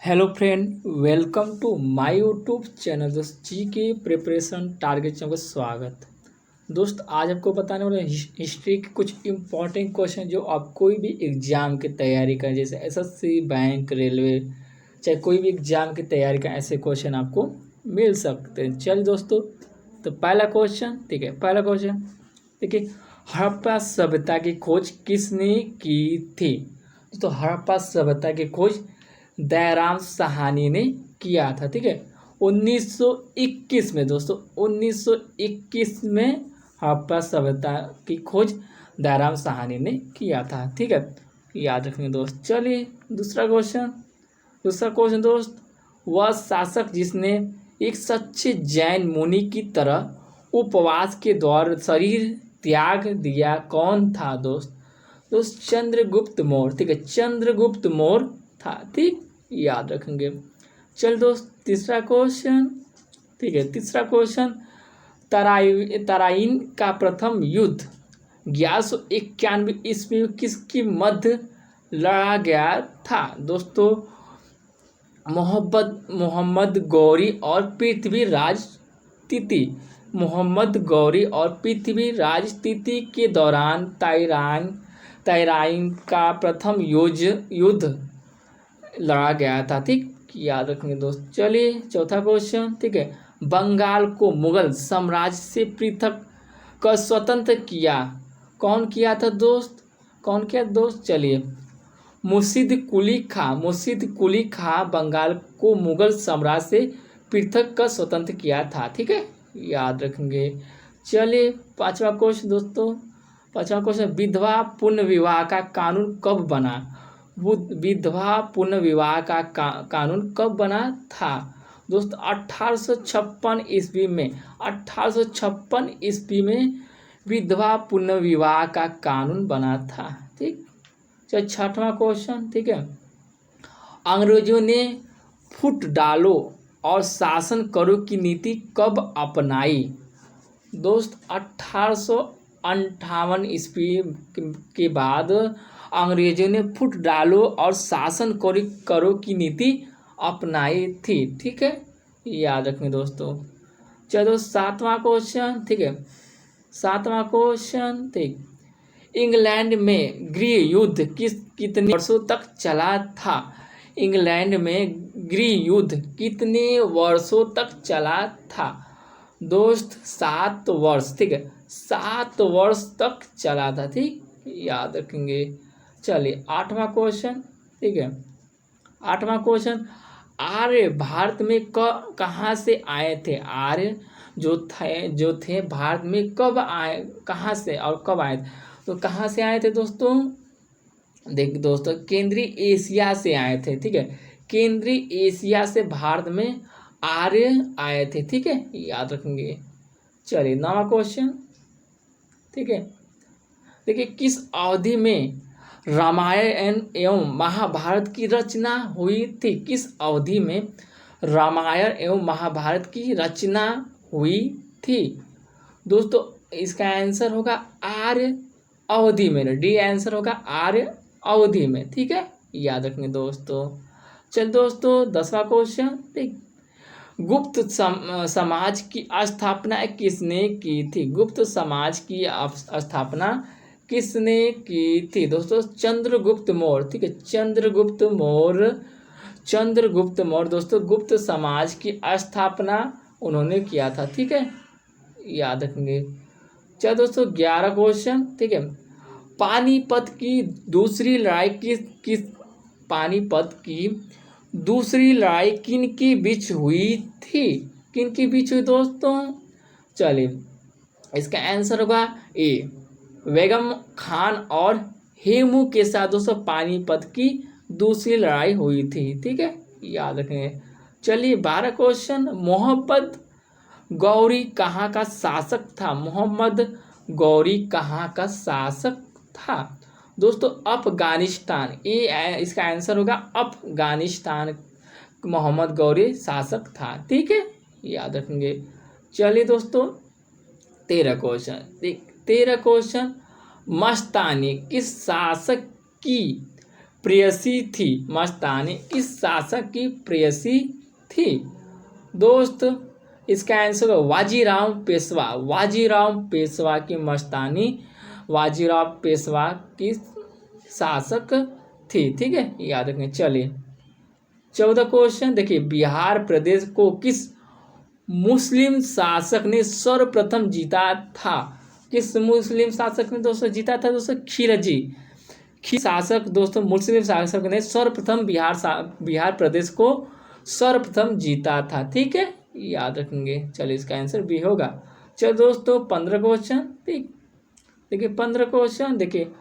Hello friend, welcome to my YouTube channel. दोस्त जी के प्रिपरेशन टारगेट चैनल को स्वागत। दोस्त आज आपको बताने वाले हिस्ट्री के कुछ इम्पोर्टेंट क्वेश्चन जो आप कोई भी एग्जाम की तैयारी करें, जैसे एसएससी, बैंक, रेलवे, चाहे कोई भी एग्जाम की तैयारी करें, ऐसे क्वेश्चन आपको मिल सकते हैं। चलिए दोस्तों, तो पहला क्वेश्चन, ठीक है, पहला क्वेश्चन देखिए, हड़प्पा सभ्यता की खोज किसने की थी? तो हड़प्पा सभ्यता की खोज दयाराम साहनी ने किया था। ठीक है, 1921 में दोस्तों, 1921 में हड़प्पा सभ्यता की खोज दयाराम साहनी ने किया था। ठीक है, याद रखेंगे दोस्त। चलिए दूसरा क्वेश्चन दोस्त, वह शासक जिसने एक सच्चे जैन मुनि की तरह उपवास के द्वारा शरीर त्याग दिया कौन था दोस्त? चंद्रगुप्त मौर्य। ठीक है, चंद्रगुप्त मौर्य था। ठीक, याद रखेंगे। चल दोस्त, तीसरा क्वेश्चन, ठीक है, तीसरा क्वेश्चन, तराइन का प्रथम युद्ध 1191 ईस्वी में किसकी मध्य लड़ा गया था दोस्तों? मोहम्मद गौरी और पृथ्वीराज तिती। मोहम्मद गौरी और पृथ्वीराज तिती के दौरान तराइन का प्रथम युद्ध लड़ा गया था। ठीक, याद रखेंगे दोस्त। चलिए चौथा क्वेश्चन, ठीक है, बंगाल को मुगल साम्राज्य से पृथक कर स्वतंत्र किया कौन किया था दोस्त? कौन किया दोस्त? चलिए, मुर्शिद कुली खां बंगाल को मुगल साम्राज्य से पृथक कर स्वतंत्र किया था। ठीक है, याद रखेंगे। चलिए पांचवा क्वेश्चन दोस्तों, पांचवा क्वेश्चन, विधवा पुनर्विवाह का कानून कब बना? विधवा पुनर्विवाह का कानून कब बना था दोस्त? 1856 ईस्वी में। 1856 ईस्वी में विधवा पुनर्विवाह का कानून बना था। ठीक, चलिए छठवां क्वेश्चन, ठीक है, अंग्रेजों ने फूट डालो और शासन करो की नीति कब अपनाई दोस्त? 1858 ईस्वी के बाद अंग्रेजों ने फूट डालो और शासन करो की नीति अपनाई थी। ठीक है, याद रखें दोस्तों। चलो सातवां क्वेश्चन, ठीक है, सातवां क्वेश्चन, ठीक, इंग्लैंड में गृह युद्ध कितने वर्षों तक चला था? इंग्लैंड में गृह युद्ध कितने वर्षों तक चला था दोस्त? 7 वर्ष। ठीक है, 7 वर्ष तक चला था। ठीक, याद रखेंगे। चलिए आठवां क्वेश्चन, ठीक है, आठवां क्वेश्चन, आर्य भारत में कहाँ से आए थे? आर्य जो थे भारत में कब आए, कहाँ से और कब आए थे? तो कहाँ से आए थे दोस्तों? देख दोस्तों, केंद्रीय एशिया से आए थे। ठीक है, केंद्रीय एशिया से भारत में आर्य आए थे। ठीक है, याद रखेंगे। चलिए नवा क्वेश्चन, ठीक है, देखिए, किस अवधि में रामायण एवं महाभारत की रचना हुई थी? किस अवधि में रामायण एवं महाभारत की रचना हुई थी दोस्तों? इसका आंसर होगा आर्य अवधि में। डी आंसर होगा आर्य अवधि में। ठीक है, याद रखेंगे दोस्तों। चल दोस्तों 10वां क्वेश्चन, ठीक, गुप्त समाज की स्थापना किसने की थी? गुप्त समाज की स्थापना किसने की थी दोस्तों? चंद्रगुप्त मौर्य। ठीक है, चंद्रगुप्त मौर्य दोस्तों गुप्त समाज की स्थापना उन्होंने किया था। ठीक है, याद रखेंगे। चलो दोस्तों 11 क्वेश्चन, ठीक है, पानीपत की दूसरी लड़ाई पानीपत की दूसरी लड़ाई किन के बीच हुई थी? किन के बीच हुई दोस्तों? चलिए इसका आंसर होगा ए, बेगम खान और हेमू के साथ दोस्तों पानीपत की दूसरी लड़ाई हुई थी। ठीक है, याद रखेंगे। चलिए 12 क्वेश्चन, मोहम्मद गौरी कहाँ का शासक था? मोहम्मद गौरी कहाँ का शासक था दोस्तों? अफगानिस्तान। ये इसका आंसर होगा अफगानिस्तान। मोहम्मद गौरी शासक था। ठीक है, याद रखेंगे। चलिए दोस्तों 13 क्वेश्चन, 13 क्वेश्चन, मस्तानी किस शासक की प्रेयसी थी? मस्तानी किस शासक की प्रेयसी थी? दोस्त इसका आंसर होगा वाजीराव पेशवा। वाजीराव पेशवा की मस्तानी वाजीराव पेशवा की शासक थी। ठीक है, याद रखें। चलिए 14 क्वेश्चन देखिए, बिहार प्रदेश को किस मुस्लिम शासक ने सर्वप्रथम जीता था? किस मुस्लिम शासक ने दोस्तों जीता था? दोस्तों खिलजी शासक, दोस्तों मुस्लिम शासक ने सर्वप्रथम बिहार प्रदेश को सर्वप्रथम जीता था। ठीक है, याद रखेंगे। चलिए इसका आंसर बी होगा। चलो दोस्तों 15 क्वेश्चन। ठीक, देखिए 15 क्वेश्चन देखिए,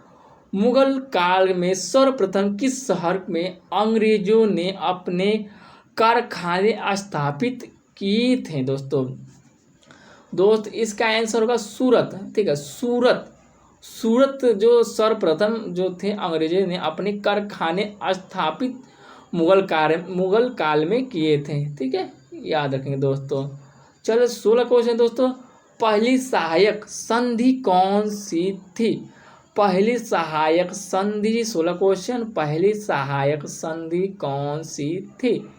मुगल काल में सर्वप्रथम किस शहर में अंग्रेजों ने अपने कारखाने स्थापित किए थे? दोस्त इसका आंसर होगा सूरत। ठीक है, सूरत जो सर्वप्रथम जो थे अंग्रेजों ने अपने कारखाने स्थापित मुगल काल में किए थे। ठीक है, याद रखेंगे दोस्तों। चलो 16 क्वेश्चन दोस्तों, पहली सहायक संधि कौन सी थी? पहली सहायक संधि 16 क्वेश्चन, पहली सहायक संधि कौन सी थी?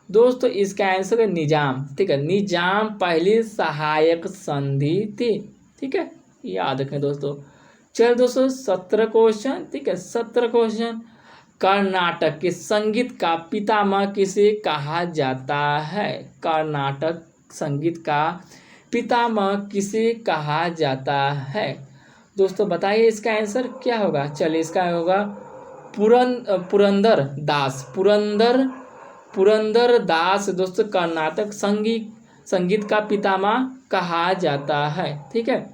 दोस्तों इसका आंसर है निजाम। ठीक है, निजाम पहली सहायक संधि थी। ठीक है, याद रखें दोस्तों। चलो दोस्तों 17 क्वेश्चन। ठीक है, 17 क्वेश्चन, कर्नाटक के संगीत का पितामह किसे कहा जाता है? कर्नाटक संगीत का पितामह किसे कहा जाता है? दोस्तों बताइए इसका आंसर क्या होगा। चलिए इसका होगा पुरंदर दास। पुरंदर दास दोस्तों कर्नाटक संगीत का पितामह कहा जाता है। ठीक है,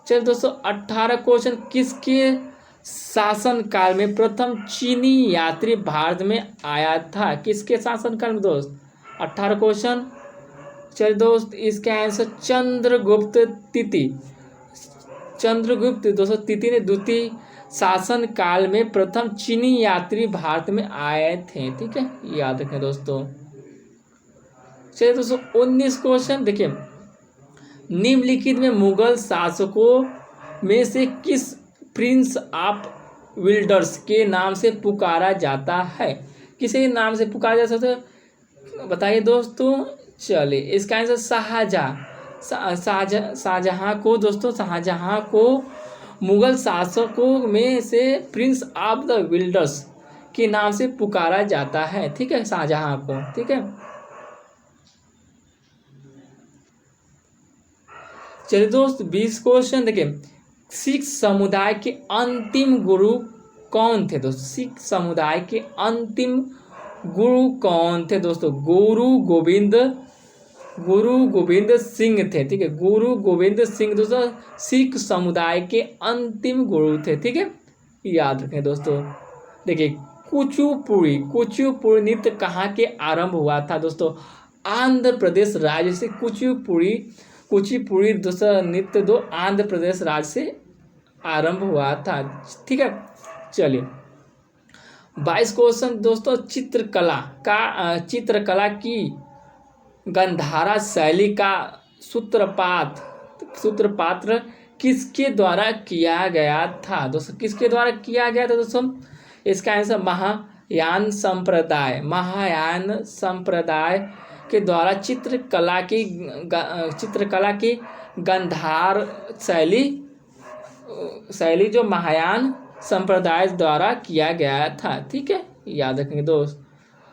चलिए दोस्तों 18 क्वेश्चन, किसके शासन काल में प्रथम चीनी यात्री भारत में आया था? किसके शासन काल में दोस्त? 18 क्वेश्चन। चलिए दोस्त इसका आंसर चंद्रगुप्त तिथि ने द्वितीय शासन काल में प्रथम चीनी यात्री भारत में आए थे। ठीक है, याद रखें दोस्तों। चलिए दोस्तों 19 क्वेश्चन देखिए, निम्नलिखित में मुगल शासकों में से किस प्रिंस ऑफ विल्डर्स के नाम से पुकारा जाता है? किसे नाम से पुकारा जा सकता है बताइए दोस्तों। चलिए इसका आंसर शाहजहां को मुगल शासकों में से प्रिंस ऑफ द विल्डर्स के नाम से पुकारा जाता है। ठीक है, शाहजहां को। ठीक है, चलिए दोस्त 20 क्वेश्चन देखिए, सिख समुदाय के अंतिम गुरु कौन थे? दोस्तों सिख समुदाय के अंतिम गुरु कौन थे? दोस्तों गुरु गोविंद सिंह थे। ठीक है, गुरु गोविंद सिंह दोस्तों सिख समुदाय के अंतिम गुरु थे। ठीक है, याद रखें दोस्तों। देखिए कुचिपुड़ी नृत्य कहाँ के आरंभ हुआ था? दोस्तों आंध्र प्रदेश राज्य से कुचिपुड़ी दोस्तों नृत्य आंध्र प्रदेश राज्य से आरंभ हुआ था। ठीक है, चलिए 22 क्वेश्चन दोस्तों, चित्रकला की गंधारा शैली का सूत्रपात किसके द्वारा किया गया था? दोस्तों किसके द्वारा किया गया था? दोस्तों इसका आंसर महायान संप्रदाय के द्वारा चित्रकला की गंधार शैली जो महायान संप्रदाय द्वारा किया गया था। ठीक है, याद रखेंगे दोस्त।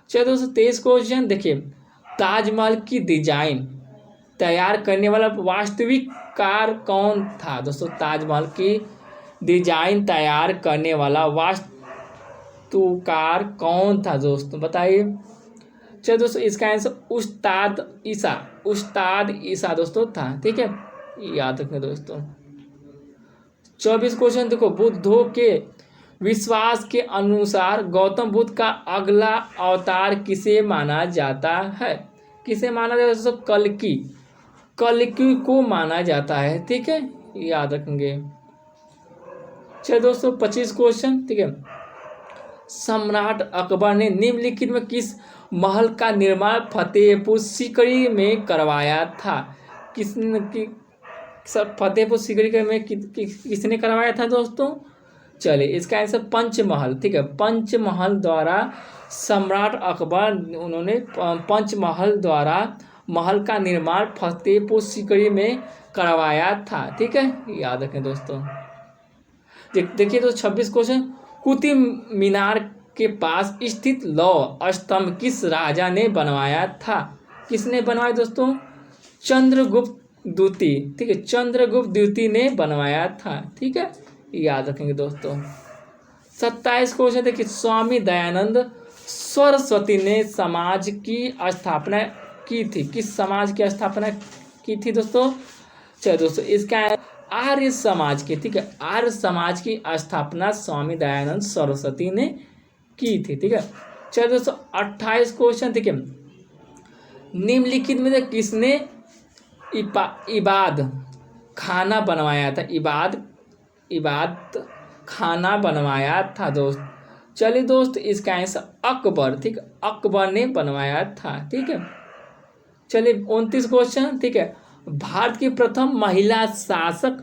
चलिए दोस्तों 23 क्वेश्चन देखिए, ताजमहल की डिजाइन तैयार करने वाला वास्तुकार कौन था? दोस्तों ताजमहल की डिजाइन तैयार करने वाला वास्तुकार कौन था? दोस्तों बताइए। चलिए दोस्तों इसका आंसर उस्ताद ईसा दोस्तों था। ठीक है, याद रखें दोस्तों। 24 क्वेश्चन देखो, बुद्धों के विश्वास के अनुसार गौतम बुद्ध का अगला अवतार किसे माना जाता है? किसे माना जाता है दोस्तों? कल्कि को माना जाता है। ठीक है, याद रखेंगे। चलिए दोस्तों 25 क्वेश्चन। ठीक है, सम्राट अकबर ने निम्नलिखित में किस महल का निर्माण फतेहपुर सीकरी में करवाया था? फतेहपुर सीकरी में किसने करवाया था दोस्तों? चलिए इसका आंसर पंचमहल, ठीक है। पंचमहल द्वारा सम्राट अकबर उन्होंने पंचमहल द्वारा महल का निर्माण फतेहपुर सीकरी में करवाया था, ठीक है, याद रखें दोस्तों। देखिए तो 26 क्वेश्चन, कुतुब मीनार के पास स्थित लौह स्तंभ किस राजा ने बनवाया था? किसने बनवाया दोस्तों? चंद्रगुप्त द्वितीय, ठीक है, चंद्रगुप्त द्वितीय ने बनवाया था, ठीक है, याद रखेंगे दोस्तों। 27 क्वेश्चन देखिए, स्वामी दयानंद सरस्वती ने समाज की स्थापना की थी, किस समाज की स्थापना की थी दोस्तों? चलो दोस्तों इसका आर्य समाज की, ठीक है, आर्य समाज की स्थापना स्वामी दयानंद सरस्वती ने की थी, ठीक है। चलो दोस्तों 28 क्वेश्चन, ठीक है, निम्नलिखित में से किसने इबाद खाना बनवाया था? इबाद खाना बनवाया था दोस्त। चलिए दोस्त इसका आंसर अकबर, ठीक, अकबर ने बनवाया था, ठीक है। चलिए 29 क्वेश्चन, ठीक है, भारत की प्रथम महिला शासक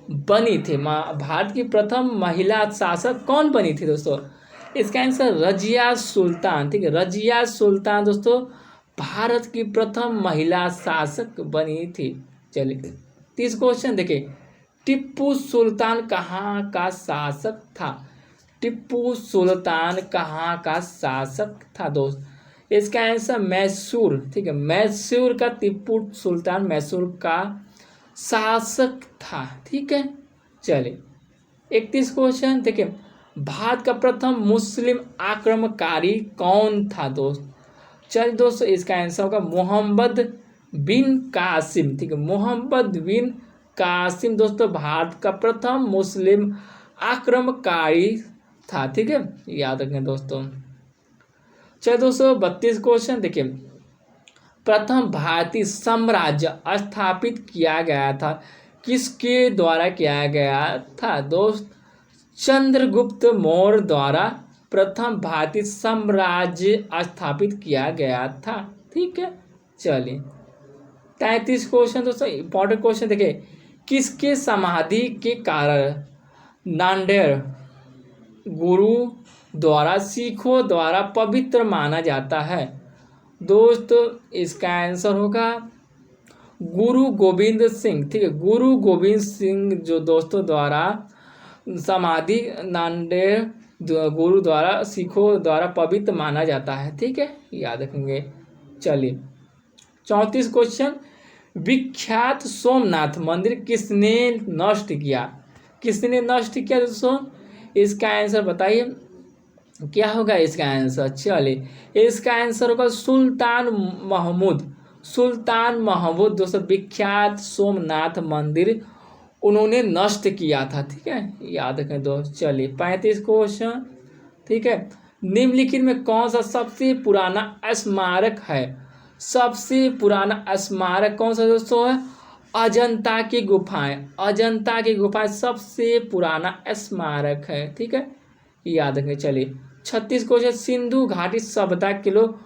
बनी थी, भारत की प्रथम महिला शासक कौन बनी थी दोस्तों? इसका आंसर रजिया सुल्तान, ठीक है, रजिया सुल्तान दोस्तों भारत की प्रथम महिला शासक बनी थी। चलिए 30 क्वेश्चन देखिए, टिप्पू सुल्तान कहाँ का शासक था? टिप्पू सुल्तान कहाँ का शासक था दोस्त? इसका आंसर मैसूर, ठीक है, मैसूर का टिप्पू सुल्तान मैसूर का शासक था, ठीक है। चलिए 31 क्वेश्चन देखिए, भारत का प्रथम मुस्लिम आक्रमणकारी कौन था दोस्त? चलिए दोस्तों इसका आंसर होगा मोहम्मद बिन कासिम, ठीक है, मोहम्मद बिन कासिम दोस्तों भारत का प्रथम मुस्लिम आक्रमणकारी था, ठीक है, याद रखें दोस्तों। चलिए दोस्तों 32 क्वेश्चन देखिए, प्रथम भारतीय साम्राज्य स्थापित किया गया था, किसके द्वारा किया गया था दोस्त? चंद्रगुप्त मौर्य द्वारा प्रथम भारतीय साम्राज्य स्थापित किया गया था, ठीक है। चलिए 33 क्वेश्चन दोस्तों इंपॉर्टेंट क्वेश्चन देखिए, किसके समाधि के कारण नांदेड़ गुरु द्वारा सिखों द्वारा पवित्र माना जाता है दोस्तों? इसका आंसर होगा गुरु गोविंद सिंह, ठीक है, गुरु गोविंद सिंह जो दोस्तों द्वारा समाधि नांदेड़ गुरु द्वारा सिखों द्वारा पवित्र माना जाता है, ठीक है, याद रखेंगे। चलिए 34 क्वेश्चन, विख्यात सोमनाथ मंदिर किसने नष्ट किया? किसने नष्ट किया दोस्तों? इसका आंसर बताइए क्या होगा इसका आंसर? चलिए इसका आंसर होगा सुल्तान महमूद, सुल्तान महमूद दोस्तों विख्यात सोमनाथ मंदिर उन्होंने नष्ट किया था, ठीक है, याद रखें दोस्त। चलिए 35 क्वेश्चन, ठीक है, निम्नलिखित में कौन सा सबसे पुराना स्मारक है? सबसे पुराना स्मारक कौन सा दोस्तों है? अजंता की गुफाएं, अजंता की गुफाएं सबसे पुराना स्मारक है, ठीक है, याद रखें। चलिए 36 क्वेश्चन, सिंधु घाटी सभ्यता के लोग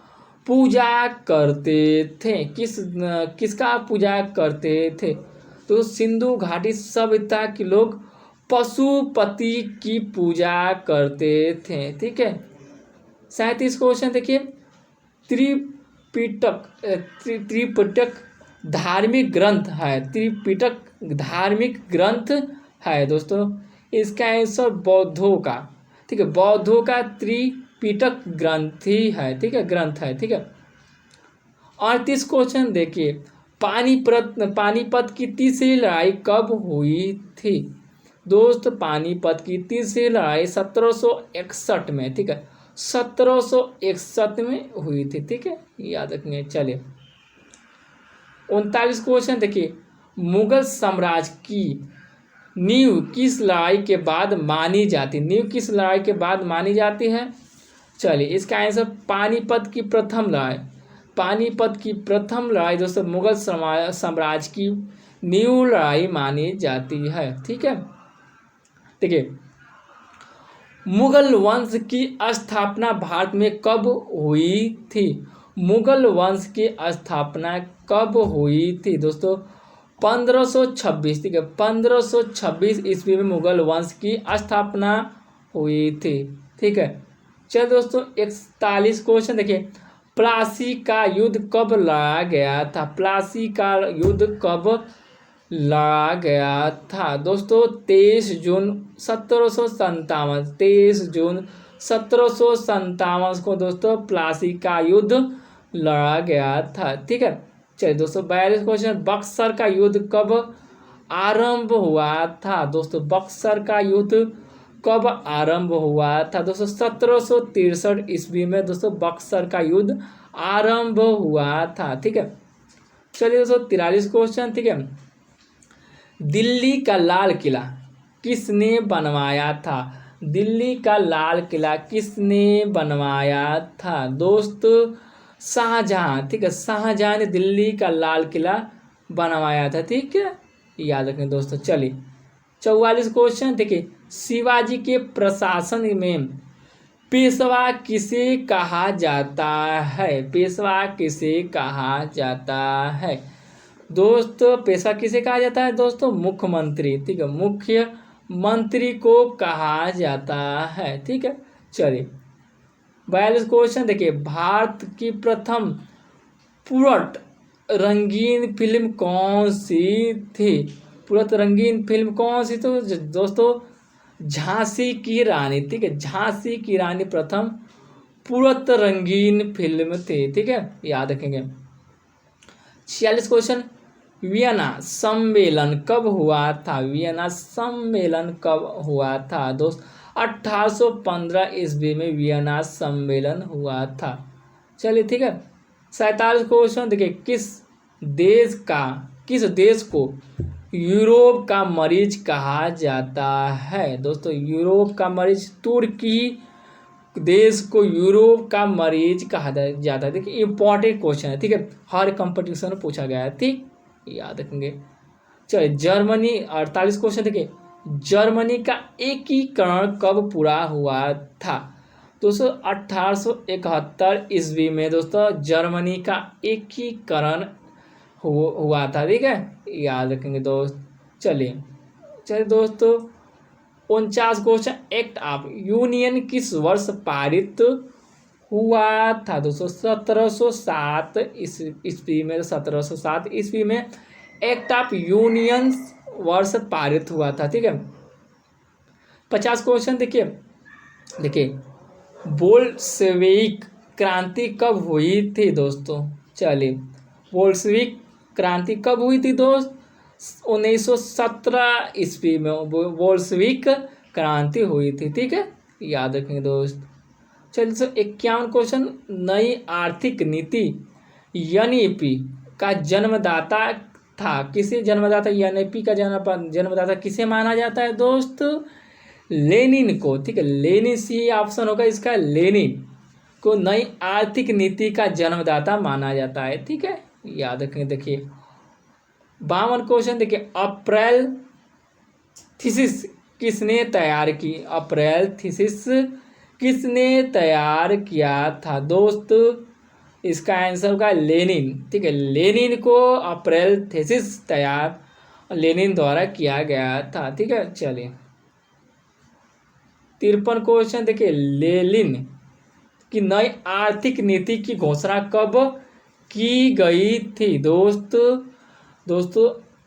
पूजा करते थे, किसका पूजा करते थे? तो सिंधु घाटी सभ्यता के लोग पशुपति की पूजा करते थे, ठीक है। 37 क्वेश्चन देखिए, त्रिपिटक धार्मिक ग्रंथ है, त्रिपिटक धार्मिक ग्रंथ है दोस्तों? इसका आंसर बौद्धों का, ठीक है, बौद्धों का त्रिपिटक ग्रंथी है, ठीक है, ग्रंथ है, ठीक है। 38 क्वेश्चन देखिए, पानीपत की तीसरी लड़ाई कब हुई थी दोस्त? पानीपत की तीसरी लड़ाई 1761 में, ठीक है, 1761 में हुई थी, ठीक है, याद रखेंगे। चलिए 39 क्वेश्चन देखिए, मुगल साम्राज्य की नींव किस लड़ाई के बाद मानी जाती? नींव किस लड़ाई के बाद मानी जाती है? चलिए इसका आंसर पानीपत की प्रथम लड़ाई, पानीपत की प्रथम लड़ाई दोस्तों मुगल साम्राज्य की नींव लड़ाई मानी जाती है, ठीक है। देखिए मुगल वंश की स्थापना भारत में कब हुई थी? मुगल वंश की स्थापना कब हुई थी दोस्तों? 1526, ठीक है, 1526 ईस्वी में मुगल वंश की स्थापना हुई थी। ठीक है, चलिए दोस्तों 41 क्वेश्चन देखिए, प्लासी का युद्ध कब लड़ा गया था? प्लासी का युद्ध कब लड़ा गया था दोस्तों? 23 जून 1757 को दोस्तों प्लासी का युद्ध लड़ा गया था। ठीक है, चलिए दोस्तों 42 क्वेश्चन, बक्सर का युद्ध कब आरंभ हुआ था दोस्तों? बक्सर का युद्ध कब आरंभ हुआ था दोस्तों? 1763 ईस्वी में दोस्तों बक्सर का युद्ध आरंभ हुआ था। ठीक है, चलिए दोस्तों 43 क्वेश्चन। ठीक है, दिल्ली का लाल किला किसने बनवाया था? दिल्ली का लाल किला किसने बनवाया था दोस्त? शाहजहां। ठीक है, शाहजहां ने दिल्ली का लाल किला बनवाया था। ठीक है, याद रखें दोस्तों। चलिए 44 क्वेश्चन देखिए, शिवाजी के प्रशासन में पेशवा किसे कहा जाता है? पेशवा किसे कहा जाता है दोस्तों? पेशवा किसे कहा जाता है दोस्तों? मुख्यमंत्री। ठीक है, मुख्यमंत्री को कहा जाता है। ठीक है, चलिए 42 क्वेश्चन देखिए, भारत की प्रथम पुरट रंगीन फिल्म कौन सी थी? पुरट रंगीन फिल्म कौन सी? तो दोस्तों झांसी की रानी। ठीक है, झांसी की रानी प्रथम पुरट रंगीन फिल्म थी। ठीक है, याद रखेंगे। 46 क्वेश्चन, वियना सम्मेलन कब हुआ था? वियना सम्मेलन कब हुआ था दोस्त? 1815 ईस्वी में वियना सम्मेलन हुआ था। चलिए ठीक है, 47 क्वेश्चन देखिए, किस देश को यूरोप का मरीज कहा जाता है दोस्तों? यूरोप का मरीज, तुर्की देश को यूरोप का मरीज कहा जाता है। देखिए इंपॉर्टेंट क्वेश्चन है। ठीक है, हर कंपटीशन में पूछा गया है। ठीक, याद रखेंगे। चलिए जर्मनी 48 क्वेश्चन देखिए, जर्मनी का एकीकरण कब पूरा हुआ था दोस्तों? 1871 ईस्वी में दोस्तों जर्मनी का एकीकरण हुआ था। ठीक है, याद रखेंगे दोस्त। चलिए दोस्तों 49 क्वेश्चन, एक्ट ऑफ यूनियन किस वर्ष पारित हुआ था दोस्तों? 1707 ईस्वी में। 1707 ईस्वी में एक्ट ऑफ यूनियन वर्ष पारित हुआ था। ठीक है, 50 क्वेश्चन देखिए बोल्शेविक क्रांति कब हुई थी दोस्तों? चलिए, बोल्शेविक क्रांति कब हुई थी दोस्त? 1917 ईस्वी में बोल्शेविक क्रांति हुई थी। ठीक है, याद रखेंगे दोस्त। चलिए 51 क्वेश्चन, नई आर्थिक नीति एनईपी का जन्मदाता था? किसे जन्मदाता? एनईपी का जन्मदाता किसे माना जाता है दोस्त? लेनिन को। ठीक है, लेनिन सी ऑप्शन होगा इसका, लेनिन को नई आर्थिक नीति का जन्मदाता माना जाता है। ठीक है, याद रखेंगे। देखिए 52 क्वेश्चन देखिए, अप्रैल थीसिस किसने तैयार की? अप्रैल थीसिस किसने तैयार किया था दोस्त? इसका आंसर होगा लेनिन। ठीक है, लेनिन को अप्रैल थीसिस तैयार लेनिन द्वारा किया गया था। ठीक है, चलिए 53 क्वेश्चन देखिए, लेनिन की नई आर्थिक नीति की घोषणा कब की गई थी दोस्तों?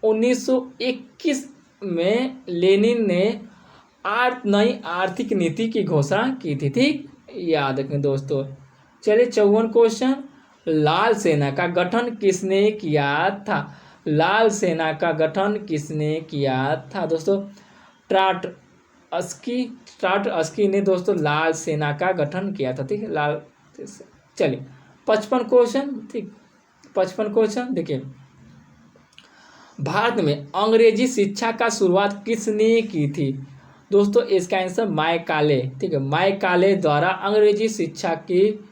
1921 में लेनिन ने नई आर्थिक नीति की घोषणा की थी। ठीक, याद रखें दोस्तों। चलिए 54 क्वेश्चन, लाल सेना का गठन किसने किया था? लाल सेना का गठन किसने किया था दोस्तों? ट्राटस्की ने दोस्तों लाल सेना का गठन किया था। ठीक है, चलिए 55 क्वेश्चन। ठीक, 55 क्वेश्चन देखिए, भारत में अंग्रेजी शिक्षा का शुरुआत किसने की थी दोस्तों? इसका आंसर मैकाले। ठीक है, मैकाले द्वारा अंग्रेजी शिक्षा की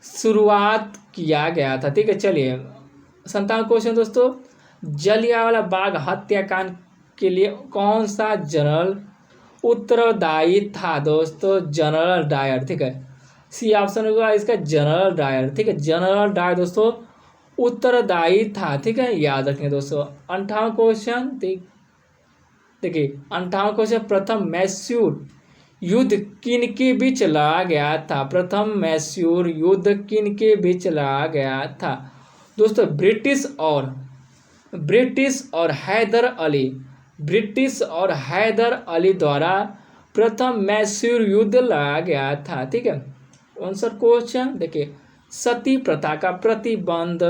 शुरुआत किया गया था। ठीक है, चलिए 57 क्वेश्चन दोस्तों, जलियांवाला बाग हत्याकांड के लिए कौन सा जनरल उत्तरदायी था दोस्तों? General Dyer. ठीक है, सी ऑप्शन होगा इसका, जनरल डायर। ठीक है, जनरल डायर दोस्तों उत्तरदायी था। ठीक है, याद रखें दोस्तों। 58 क्वेश्चन देखिए 58 क्वेश्चन, प्रथम मैसूर युद्ध किन के बीच लड़ा गया था? प्रथम मैसूर युद्ध किन के बीच लड़ा गया था? दोस्तों ब्रिटिश और हैदर अली, ब्रिटिश और हैदर अली द्वारा प्रथम मैसूर युद्ध लड़ा गया था। ठीक है, आंसर क्वेश्चन देखिए, सती प्रथा का प्रतिबंध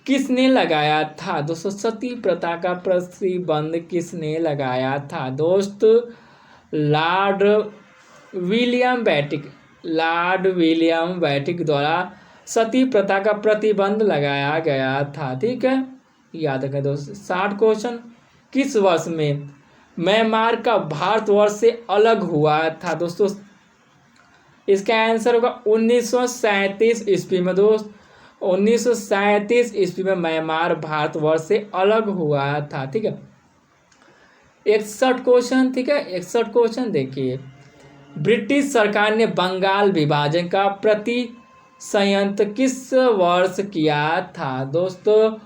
किसने लगाया था? दोस्तों सती प्रथा का प्रतिबंध किसने लगाया था? दोस्त लॉर्ड विलियम बेटिक द्वारा सती प्रथा का प्रतिबंध लगाया गया था। ठीक है, याद रखें दोस्त। 60 क्वेश्चन, किस वर्ष में म्यांमार का भारतवर्ष से अलग हुआ था? दोस्तों इसका आंसर होगा 1937 ईस्वी में। दोस्त 1937 ईस्वी में म्यांमार भारतवर्ष से अलग हुआ था। ठीक है, 61 क्वेश्चन। ठीक है, 61 क्वेश्चन देखिए, ब्रिटिश सरकार ने बंगाल विभाजन का संयंत्र किस वर्ष किया था? दोस्तों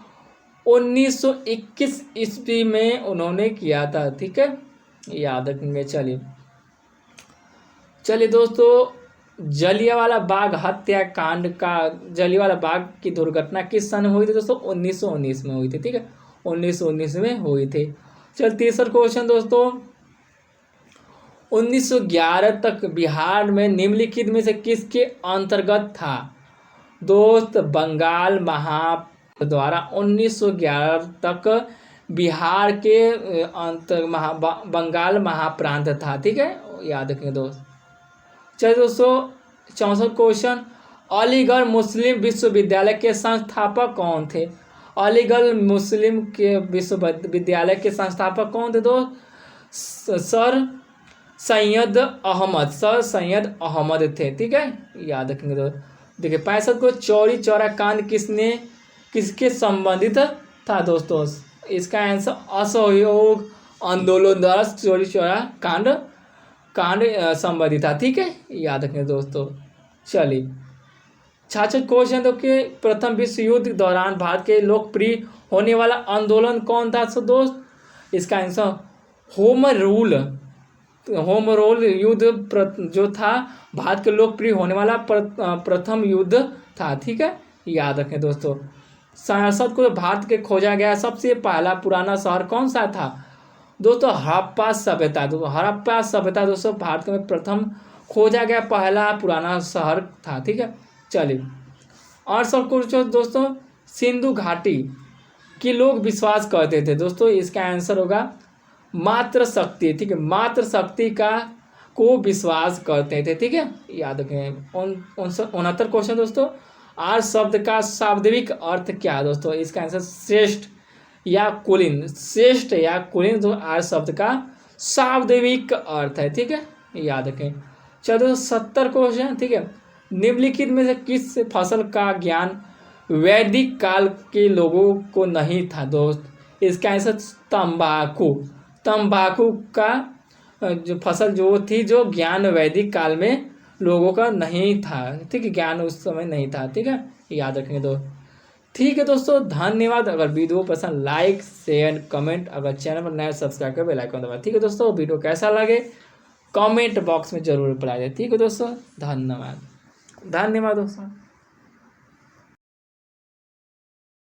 1921 ईस्वी में उन्होंने किया था। ठीक है, याद रखेंगे। चलिए दोस्तों, जलियांवाला बाग हत्याकांड का, जलियांवाला बाग की दुर्घटना किस सन में हुई थी? दोस्तों 1919 में हुई थी। ठीक है, 1919 में हुई थी। चल 63 क्वेश्चन दोस्तों, 1911 तक बिहार में निम्नलिखित में से किसके अंतर्गत था? दोस्त बंगाल द्वारा 1911 तक बिहार के बंगाल महाप्रांत था। ठीक है, याद रखेंगे दोस्त। चलिए दोस्तों, 64 क्वेश्चन, अलीगढ़ मुस्लिम विश्वविद्यालय के संस्थापक कौन थे? अलीगढ़ मुस्लिम के विश्वविद्यालय के संस्थापक कौन थे? दोस्त सर सैयद अहमद थे। ठीक है, याद रखेंगे दोस्त। देखिए 65 को चौरी चौरा कांड किसके संबंधित था? दोस्तों इसका आंसर असहयोग आंदोलन द्वारा चौरी चौरा कांड संबंधित था। ठीक है, याद रखेंगे दोस्तों। चलिए 66 क्वेश्चन देखिए, प्रथम विश्व युद्ध के दौरान भारत के लोकप्रिय होने वाला आंदोलन कौन था? सो दोस्त इसका आंसर होम रूल युद्ध जो था भारत के लोकप्रिय होने वाला प्रथम युद्ध था। ठीक है, याद रखें दोस्तों। 67 को भारत के खोजा गया सबसे पहला पुराना शहर कौन सा था? दोस्तों हड़प्पा सभ्यता। हड़प्पा सभ्यता दोस्तों भारत में प्रथम खोजा गया पहला पुराना शहर था। ठीक है, चलिए 68 क्वेश्चन दोस्तों, सिंधु घाटी के लोग विश्वास करते थे। दोस्तों इसका आंसर होगा मात्र शक्ति। ठीक है, मात्र शक्ति को विश्वास करते थे। ठीक है, याद रखें। 69 क्वेश्चन दोस्तों, आर्य शब्द का शाब्दिक अर्थ क्या है? दोस्तों इसका आंसर श्रेष्ठ या कुलीन। श्रेष्ठ या कुलीन तो आर्य शब्द का शाब्दिक अर्थ है। ठीक है, याद रखें। चलो 70 क्वेश्चन। ठीक है, निम्नलिखित में से किस फसल का ज्ञान वैदिक काल के लोगों को नहीं था? दोस्त इसका आंसर तंबाकू का जो फसल जो थी, जो ज्ञान वैदिक काल में लोगों का नहीं था। ठीक है, ज्ञान उस समय नहीं था। ठीक है, याद रखेंगे दोस्त। ठीक है दोस्तों, धन्यवाद। अगर वीडियो पसंद लाइक शेयर कमेंट, अगर चैनल पर नया सब्सक्राइब कर बेल आइकन दबाएं। ठीक है दोस्तों, वीडियो कैसा लगे कमेंट बॉक्स में जरूर बताइए। ठीक है दोस्तों, धन्यवाद दोस्तों।